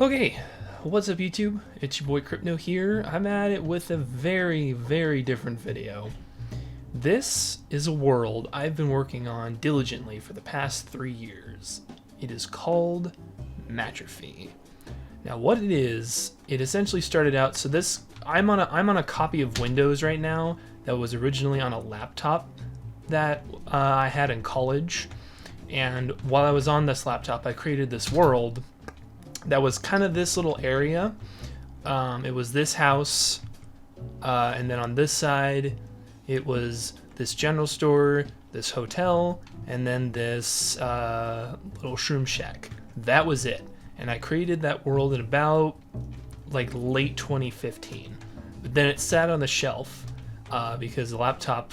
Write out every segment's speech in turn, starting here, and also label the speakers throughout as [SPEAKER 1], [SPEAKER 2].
[SPEAKER 1] Okay, what's up YouTube? It's your boy Crypto here. I'm at it with a very, very different video. This is a world I've been working on diligently for the past 3 years. It is called Matriphy. Now what it is, it essentially started out, so this, I'm on a copy of Windows right now that was originally on a laptop that I had in college. And while I was on this laptop, I created this world that was kind of this little area. It was this house, and then on this side it was this general store, this hotel, and then this little shroom shack. That was it. And I created that world in about like late 2015. But then it sat on the shelf because the laptop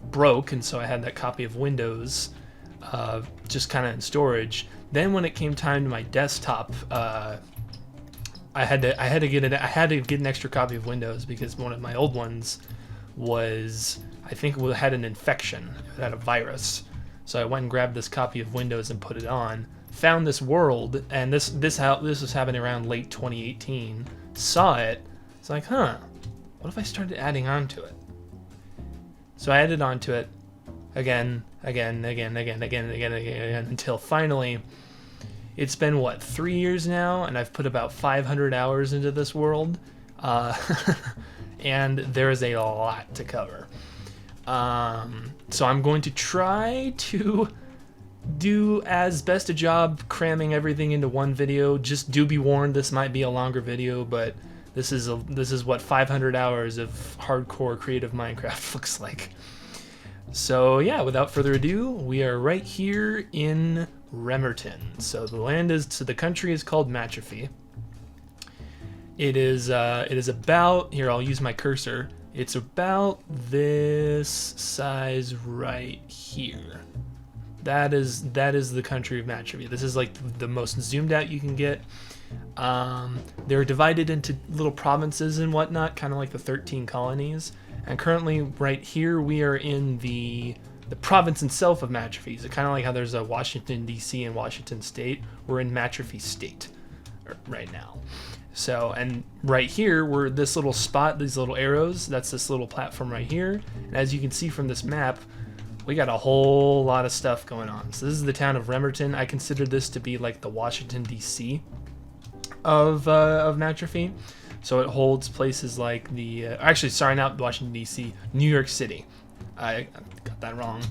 [SPEAKER 1] broke, and so I had that copy of Windows just kind of in storage. Then when it came time to my desktop, I had to get an extra copy of Windows because one of my old ones was, I think it had an infection. It had a virus. So I went and grabbed this copy of Windows and put it on. Found this world, and this was happening around late 2018. Saw it. It's like, huh? What if I started adding on to it? So I added on to it again, until finally, it's been what, 3 years now, and I've put about 500 hours into this world, and there is a lot to cover. So I'm going to try to do as best a job cramming everything into one video. Just do be warned, this might be a longer video, but this is what 500 hours of hardcore creative Minecraft looks like. So yeah, without further ado, we are right here in Remerton. So the country is called Matriphy. It is about, here I'll use my cursor, it's about this size right here. That is the country of Matriphy. This is like the most zoomed out you can get. They're divided into little provinces and whatnot, kind of like the 13 colonies. And currently, right here, we are in the province itself of Matriphy. So kind of like how there's a Washington, D.C. and Washington State. We're in Matriphy State right now. So, and right here, we're this little spot, these little arrows, that's this little platform right here. And as you can see from this map, we got a whole lot of stuff going on. So this is the town of Remerton. I consider this to be like the Washington, D.C. of Matriphy. So it holds places like the, actually, sorry, not Washington, D.C., New York City. I got that wrong.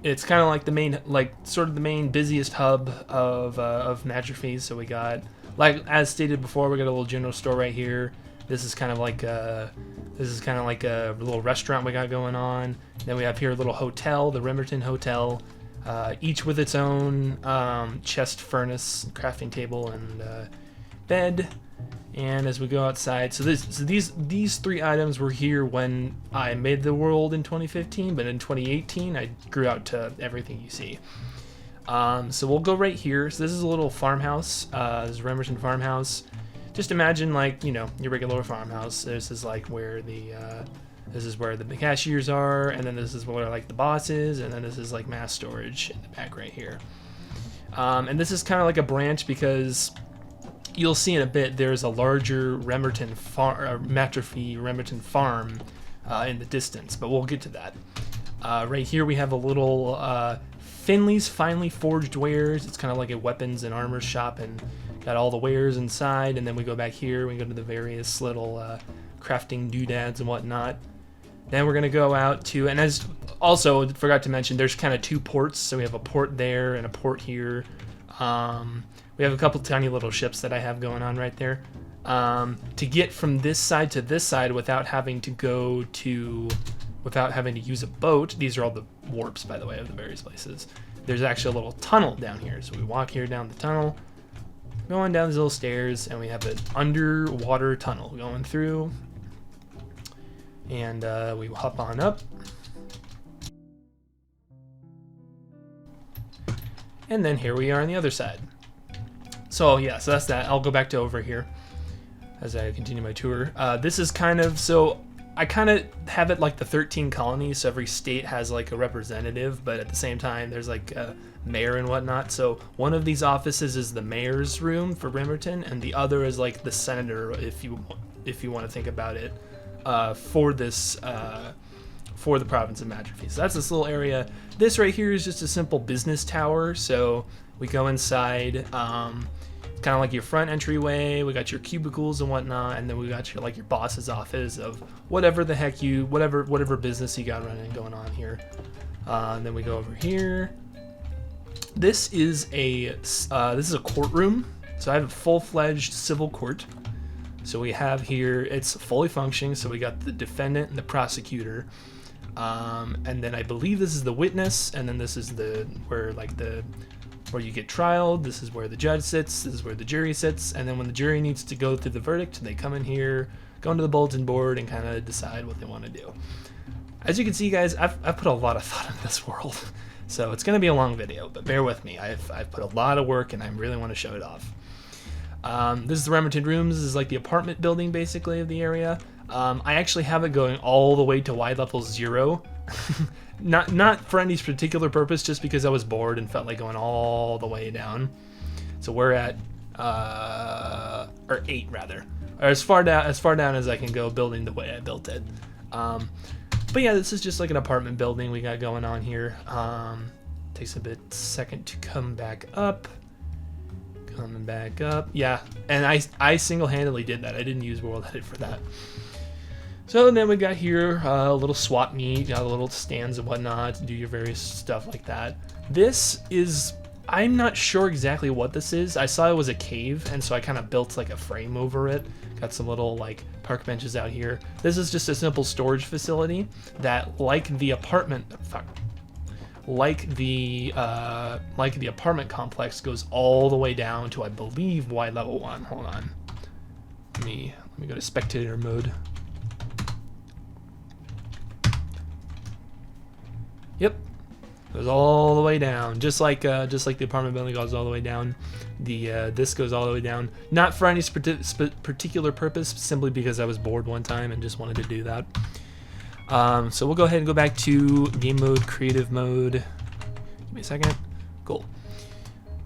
[SPEAKER 1] It's kind of like the main, like, sort of the main busiest hub of Matriphy. So we got, like, as stated before, we got a little general store right here. This is kind of like a little restaurant we got going on. Then we have here a little hotel, the Remerton Hotel, each with its own chest, furnace, crafting table, and bed. And as we go outside, so these three items were here when I made the world in 2015, but in 2018 I grew out to everything you see. So we'll go right here. So this is a little farmhouse. This is Remerton farmhouse. Just imagine, like, you know, your regular farmhouse. This is like where this is where the cashiers are, and then this is where like the boss is, and then this is like mass storage in the back right here. And this is kind of like a branch because you'll see in a bit there's a larger Remerton Matriphy Remerton farm in the distance, but we'll get to that. Right here we have a little Finley's Finely Forged Wares. It's kind of like a weapons and armor shop, and got all the wares inside. And then we go back here, we go to the various little crafting doodads and whatnot. Then we're gonna go out to, and as also forgot to mention, there's kind of two ports. So we have a port there and a port here. We have a couple tiny little ships that I have going on right there. To get from this side to this side without having to use a boat, these are all the warps, by the way, of the various places. There's actually a little tunnel down here. So we walk here down the tunnel, going down these little stairs, and we have an underwater tunnel going through. And we hop on up. And then here we are on the other side. So yeah, so that's that. I'll go back to over here as I continue my tour. This is kind of, so I kind of have it like the 13 colonies, so every state has like a representative, but at the same time there's like a mayor and whatnot. So one of these offices is the mayor's room for Remerton, and the other is like the senator, if you want to think about it, for this for the province of Matriphy. So that's this little area. This right here is just a simple business tower. So we go inside. Kind of like your front entryway. We got your cubicles and whatnot, and then we got your your boss's office of whatever the heck whatever business you got running going on here. And then we go over here. This is a courtroom. So I have a full-fledged civil court. So we have here, it's fully functioning. So we got the defendant and the prosecutor, and then I believe this is the witness, and then this is where you get trialed. This is where the judge sits. This is where the jury sits. And then when the jury needs to go through the verdict, they come in here, go into the bulletin board, and kind of decide what they want to do. As you can see, guys, I've put a lot of thought into this world. So it's going to be a long video, but bear with me. I've put a lot of work, and I really want to show it off. This is the Remerton Rooms. This is like the apartment building, basically, of the area. I actually have it going all the way to Y level 0. Not for any particular purpose, just because I was bored and felt like going all the way down. So we're at or 8 rather, or as far down as I can go, building the way I built it. But yeah, this is just like an apartment building we got going on here. Takes a second to come back up. Coming back up, yeah. And I single-handedly did that. I didn't use World Edit for that. So then we got here a little swap meet, got a little stands and whatnot to do your various stuff like that. This is, I'm not sure exactly what this is. I saw it was a cave, and so I kind of built like a frame over it. Got some little like park benches out here. This is just a simple storage facility that, like the apartment apartment complex, goes all the way down to, I believe, Y level 1. Hold on. Let me go to spectator mode. Yep, goes all the way down, just like the apartment building goes all the way down. This goes all the way down, not for any particular purpose, simply because I was bored one time and just wanted to do that. So we'll go ahead and go back to game mode, creative mode. Give me a second. Cool.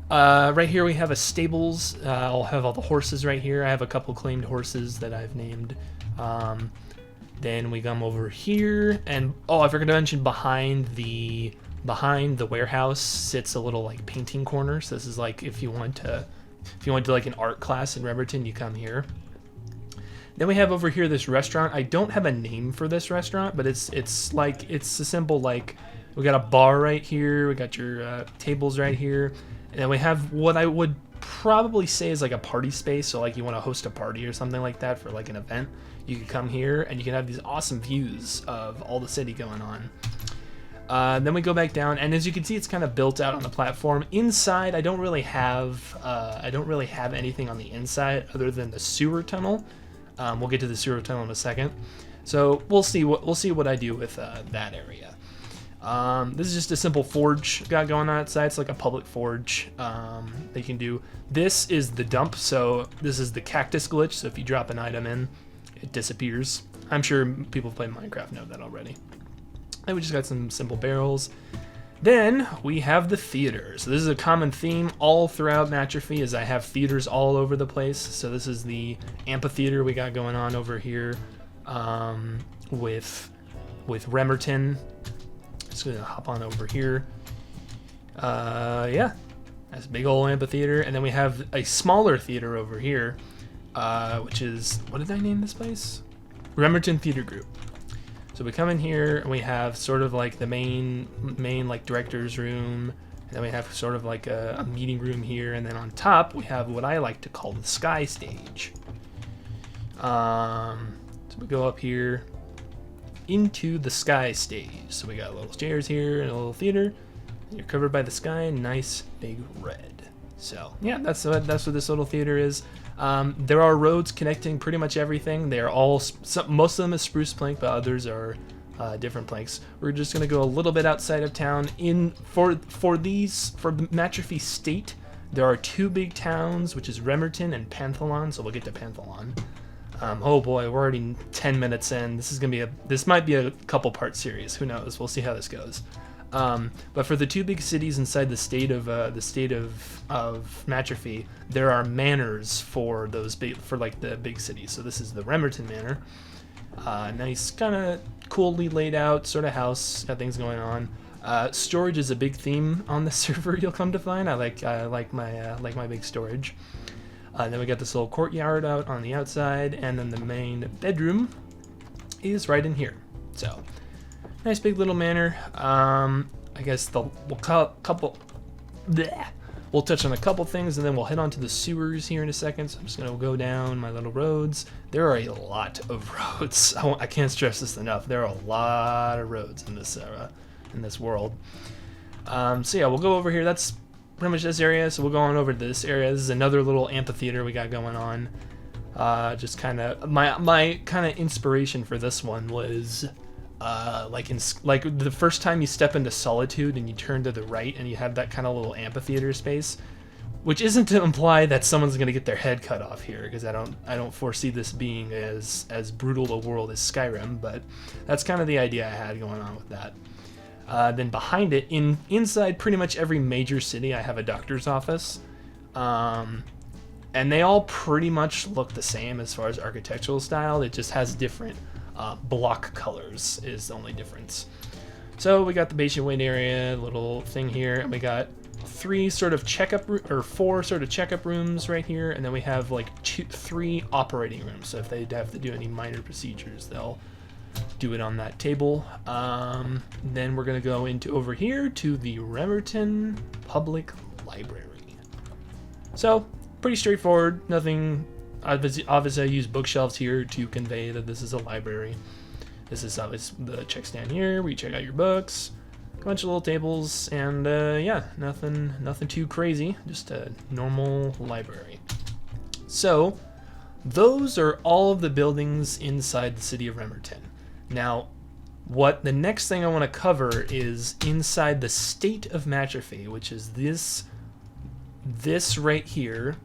[SPEAKER 1] Right here we have a stables. I'll have all the horses right here. I have a couple claimed horses that I've named. Then we come over here, and I forgot to mention behind the warehouse sits a little like painting corner. So this is like if you went to like an art class in Remerton, you come here. Then we have over here this restaurant. I don't have a name for this restaurant, but it's a simple, like, we got a bar right here, we got your tables right here, and then we have what I would probably say is like a party space. So like you want to host a party or something like that for like an event, you can come here and you can have these awesome views of all the city going on. Then we go back down, and as you can see, it's kind of built out on the platform. Inside, I don't really have anything on the inside other than the sewer tunnel. We'll get to the sewer tunnel in a second. So we'll see what I do with that area. This is just a simple forge got going on outside. It's like a public forge that you can do. This is the dump. So this is the cactus glitch. So if you drop an item in, it disappears. I'm sure people who play Minecraft know that already. And we just got some simple barrels. Then we have the theater. So this is a common theme all throughout Matriphy, is I have theaters all over the place. So this is the amphitheater we got going on over here with Remerton. Just gonna hop on over here. Yeah, that's a big old amphitheater. And then we have a smaller theater over here, which is, what did I name this place? Remerton Theater Group. So we come in here and we have sort of like the main like director's room, and then we have sort of like a meeting room here, and then on top we have what I like to call the sky stage. So we go up here into the sky stage. So we got little chairs here and a little theater, and you're covered by the sky, nice big red. So yeah, that's what this little theater is. There are roads connecting pretty much everything. They are all, most of them is spruce plank, but others are different planks. We're just gonna go a little bit outside of town. For the Matriphy state, there are two big towns, which is Remerton and Panthelon. So we'll get to Panthelon. Oh boy, we're already 10 minutes in. This might be a couple part series. Who knows? We'll see how this goes. But for the two big cities inside the state of Matriphy, there are manors for those like the big cities. So this is the Remerton Manor. Nice, kind of coolly laid out sort of house. Got things going on. Storage is a big theme on the server. You'll come to find. I like my big storage. Then we got this little courtyard out on the outside, and then the main bedroom is right in here. So, nice big little manor. I guess we'll touch on a couple things, and then we'll head on to the sewers here in a second. So I'm just gonna go down my little roads. There are a lot of roads. I can't stress this enough. There are a lot of roads in this world. So yeah, we'll go over here. That's pretty much this area, so we'll go on over to this area. This is another little amphitheater we got going on. Just kind of my kind of inspiration for this one was like the first time you step into Solitude and you turn to the right and you have that kind of little amphitheater space, which isn't to imply that someone's gonna get their head cut off here, because I don't foresee this being as brutal a world as Skyrim, but that's kind of the idea I had going on with that. Then behind it, inside pretty much every major city, I have a doctor's office. And they all pretty much look the same as far as architectural style. It just has different block colors is the only difference. So we got the patient wait area, little thing here, and we got four sort of checkup rooms right here, and then we have like 3 operating rooms. So if they have to do any minor procedures, they'll do it on that table. Then we're gonna go into over here to the Remerton Public Library. So pretty straightforward, nothing. Obviously I use bookshelves here to convey that this is a library. This is obviously the check stand here where you check out your books, a bunch of little tables, and yeah, nothing too crazy, just a normal library. So those are all of the buildings inside the city of Remerton. Now, the next thing I want to cover is inside the state of Matriphy, which is this right here.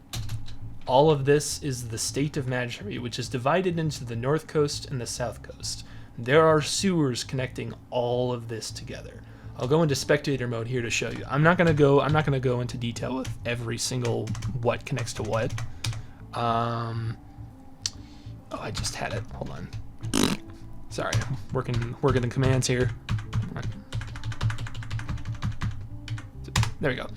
[SPEAKER 1] All of this is the state of Matriphy, which is divided into the north coast and the south coast. There are sewers connecting all of this together. I'll go into spectator mode here to show you. I'm not gonna go into detail with every single what connects to what. Oh, I just had it. Hold on. Sorry, I'm working the commands here. There we go.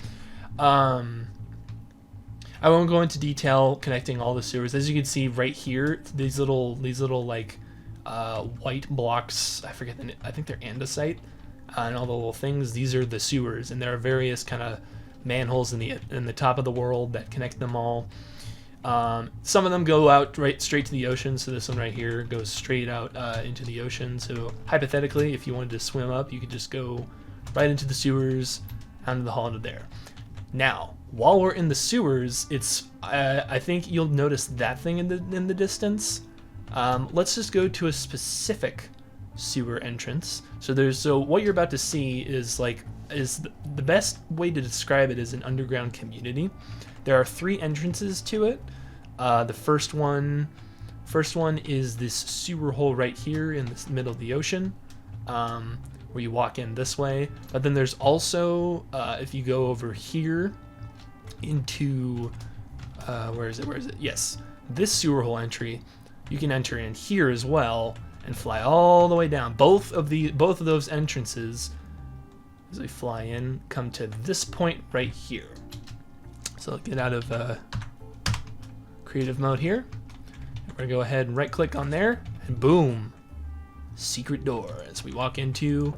[SPEAKER 1] I won't go into detail connecting all the sewers. As you can see right here, these little like white blocks. I forget the name. I think they're andesite, and all the little things. These are the sewers, and there are various kind of manholes in the top of the world that connect them all. Some of them go out straight to the ocean. So this one right here goes straight out into the ocean. So hypothetically, if you wanted to swim up, you could just go right into the sewers, out into the hall into there. Now, while we're in the sewers, I think you'll notice that thing in the distance. Let's just go to a specific sewer entrance. So what you're about to see is the best way to describe it is an underground community. There are 3 entrances to it. The first one is this sewer hole right here in the middle of the ocean, where you walk in this way. But then there's also, if you go over here into, where is it? Yes, this sewer hole entry, you can enter in here as well and fly all the way down. Both of those entrances, as we fly in, come to this point right here. So get out of creative mode here. We're gonna go ahead and right click on there, and boom, secret door. As we walk into,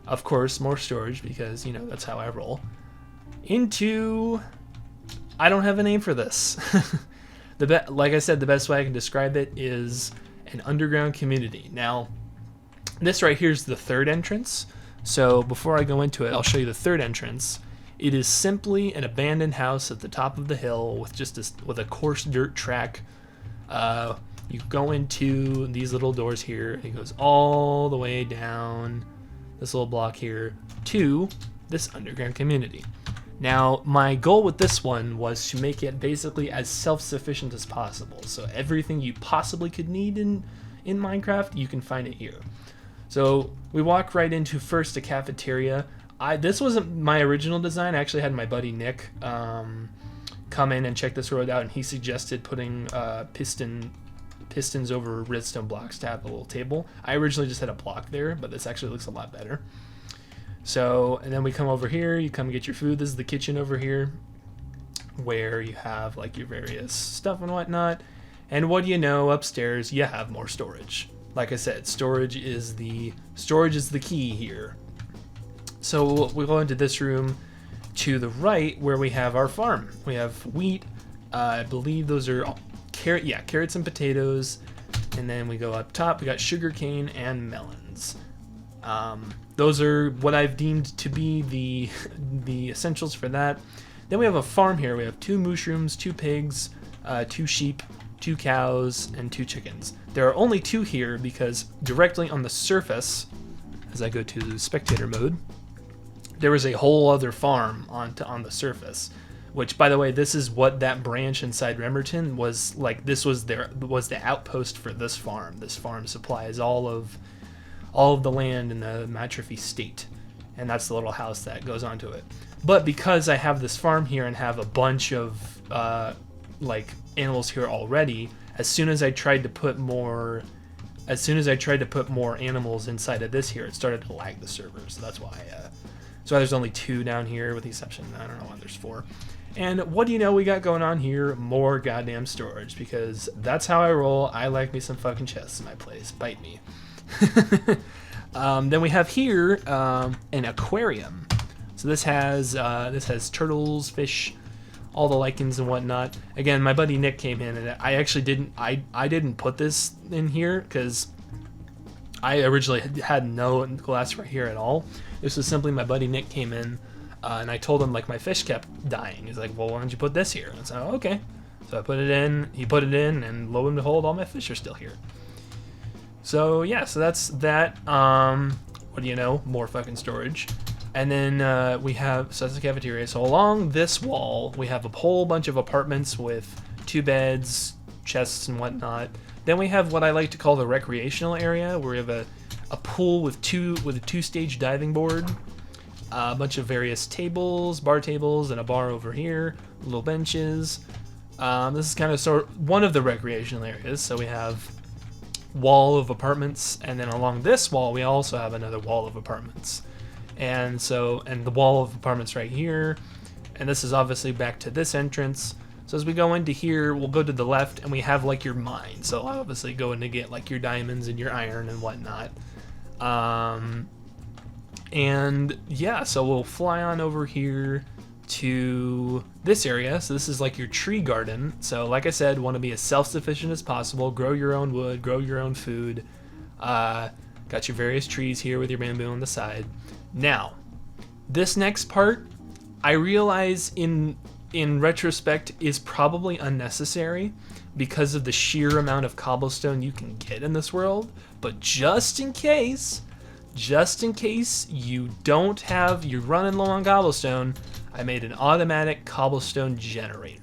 [SPEAKER 1] of course, more storage, because that's how I roll. Into, I don't have a name for this. Like I said, the best way I can describe it is an underground community. Now, this right here is the 3rd entrance. So before I go into it, I'll show you the 3rd entrance. It is simply an abandoned house at the top of the hill with a coarse dirt track. You go into these little doors here, and it goes all the way down this little block here to this underground community. Now, my goal with this one was to make it basically as self-sufficient as possible. So everything you possibly could need in Minecraft, you can find it here. So we walk right into first a cafeteria. This wasn't my original design. I actually had my buddy Nick come in and check this road out, and he suggested putting pistons over redstone blocks to have a little table. I originally just had a block there, but this actually looks a lot better. So, and then we come over here, you come get your food. This is the kitchen over here, where you have like your various stuff and whatnot. And what do you know, upstairs you have more storage. Like I said, storage is the key here. So we go into this room to the right where we have our farm. We have wheat. I believe those are carrots and potatoes. And then we go up top, we got sugar cane and melons. Those are what I've deemed to be the essentials for that. Then we have a farm here. We have 2 mushrooms, 2 pigs, 2 sheep, 2 cows, and 2 chickens. There are only 2 here because directly on the surface, as I go to spectator mode, there was a whole other farm on the surface. Which, by the way, this is what that branch inside Remerton was like. This was the outpost for this farm. This farm supplies all of the land in the Matriphy state, and that's the little house that goes onto it. But because I have this farm here and have a bunch of like animals here already, as soon as I tried to put more animals inside of this here, it started to lag the server. So that's why there's only 2 down here, with the exception, I don't know why there's 4. And what do you know we got going on here? More goddamn storage, because that's how I roll. I like me some fucking chests in my place. Bite me. Then we have here an aquarium. So this has turtles, fish, all the lichens and whatnot. Again, my buddy Nick came in, and I actually didn't put this in here because I originally had no glass right here at all. This was simply my buddy Nick came in, and I told him like my fish kept dying. He's like, well, why don't you put this here? And I said, oh, okay. So I put it in, he put it in, and lo and behold, all my fish are still here. So yeah, so that's that. What do you know? More fucking storage. And then we have, so that's the cafeteria. So along this wall, we have a whole bunch of apartments with 2 beds, chests and whatnot. Then we have what I like to call the recreational area, where we have a pool with a 2-stage diving board, a bunch of various tables, bar tables, and a bar over here, little benches. This is kind of one of the recreational areas. So we have wall of apartments, and then along this wall we also have another wall of apartments, and the wall of apartments right here, and this is obviously back to this entrance. So as we go into here, we'll go to the left, and we have like your mine. So I'll obviously go in to get like your diamonds and your iron and whatnot. And yeah, so we'll fly on over here to this area. So this is like your tree garden. So like I said, want to be as self-sufficient as possible, grow your own wood, grow your own food. Got your various trees here with your bamboo on the side. Now, this next part, I realize in retrospect is probably unnecessary because of the sheer amount of cobblestone you can get in this world, but just in case you're running low on cobblestone, I made an automatic cobblestone generator.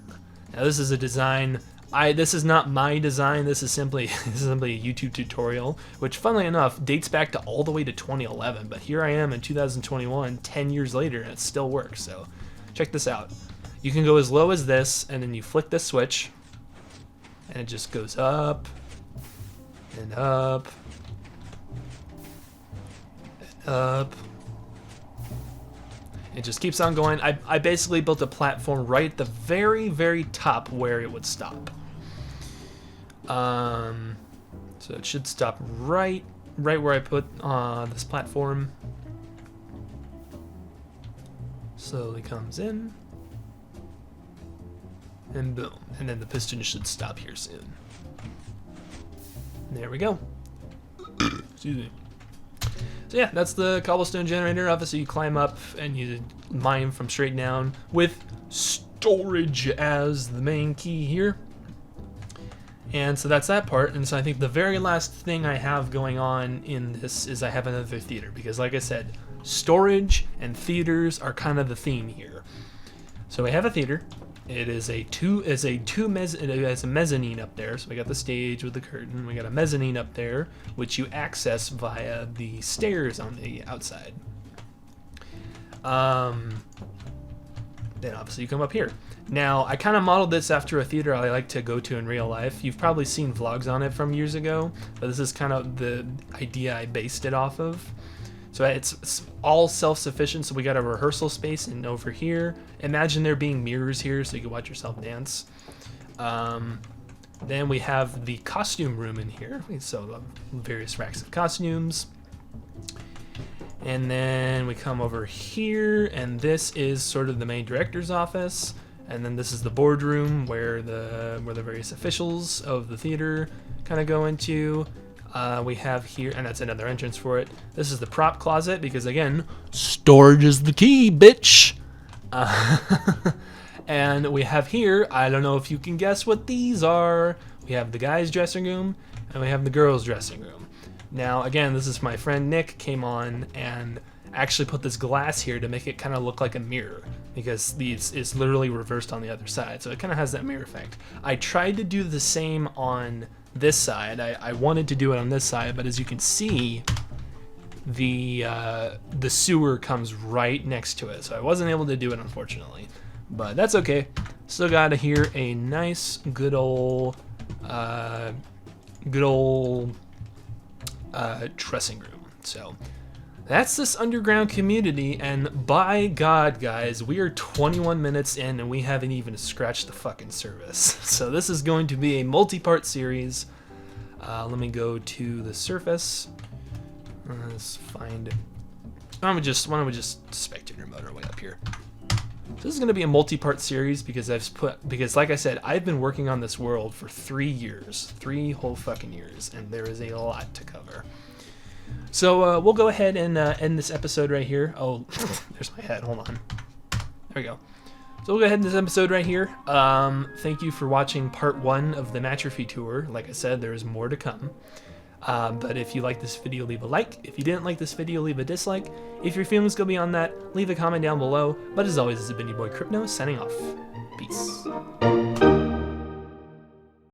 [SPEAKER 1] Now this is a design, this is not my design, this is simply a YouTube tutorial, which funnily enough dates back to all the way to 2011, but here I am in 2021, 10 years later, and it still works. So check this out. You can go as low as this, and then you flick this switch, and it just goes up and up and up. It just keeps on going. I basically built a platform right at the very, very top where it would stop. So it should stop right where I put this platform. Slowly comes in. And boom. And then the piston should stop here soon. There we go. Excuse me. So yeah, that's the cobblestone generator. Obviously you climb up and you mine from straight down with storage as the main key here. And so that's that part. And so I think the very last thing I have going on in this is I have another theater, because like I said, storage and theaters are kind of the theme here. So we have a theater. It has a mezzanine up there. So we got the stage with the curtain. We got a mezzanine up there, which you access via the stairs on the outside. Then obviously you come up here. Now, I kind of modeled this after a theater I like to go to in real life. You've probably seen vlogs on it from years ago, but this is kind of the idea I based it off of. So it's all self-sufficient, so we got a rehearsal space, and over here, imagine there being mirrors here so you can watch yourself dance. Then we have the costume room in here, so various racks of costumes. And then we come over here, and this is sort of the main director's office. And then this is the boardroom where the various officials of the theater kind of go into. We have here, and that's another entrance for it. This is the prop closet because, again, storage is the key, bitch. And we have here, I don't know if you can guess what these are. We have the guys' dressing room, and we have the girls' dressing room. Now, again, this is my friend Nick came on and actually put this glass here to make it kind of look like a mirror because it's literally reversed on the other side. So it kind of has that mirror effect. I tried to do the same on this side. I wanted to do it on this side, but as you can see, the sewer comes right next to it. So I wasn't able to do it, unfortunately. But that's okay. Still got here a nice, good old dressing room. So that's this underground community, and by God, guys, we are 21 minutes in and we haven't even scratched the fucking surface. So this is going to be a multi-part series. Let me go to the surface. Let's find. Why don't we just spectator mode our way up here? So this is going to be a multi-part series because like I said, I've been working on this world for 3 years, 3 whole fucking years, and there is a lot to cover. So we'll go ahead and end this episode right here. Oh, there's my head. Hold on. There we go. So we'll go ahead and end this episode right here. Thank you for watching part 1 of the Matriphy tour. Like I said, there is more to come. But if you like this video, leave a like. If you didn't like this video, leave a dislike. If your feelings go beyond that, leave a comment down below. But as always, this has been your boy Crypto, signing off. Peace.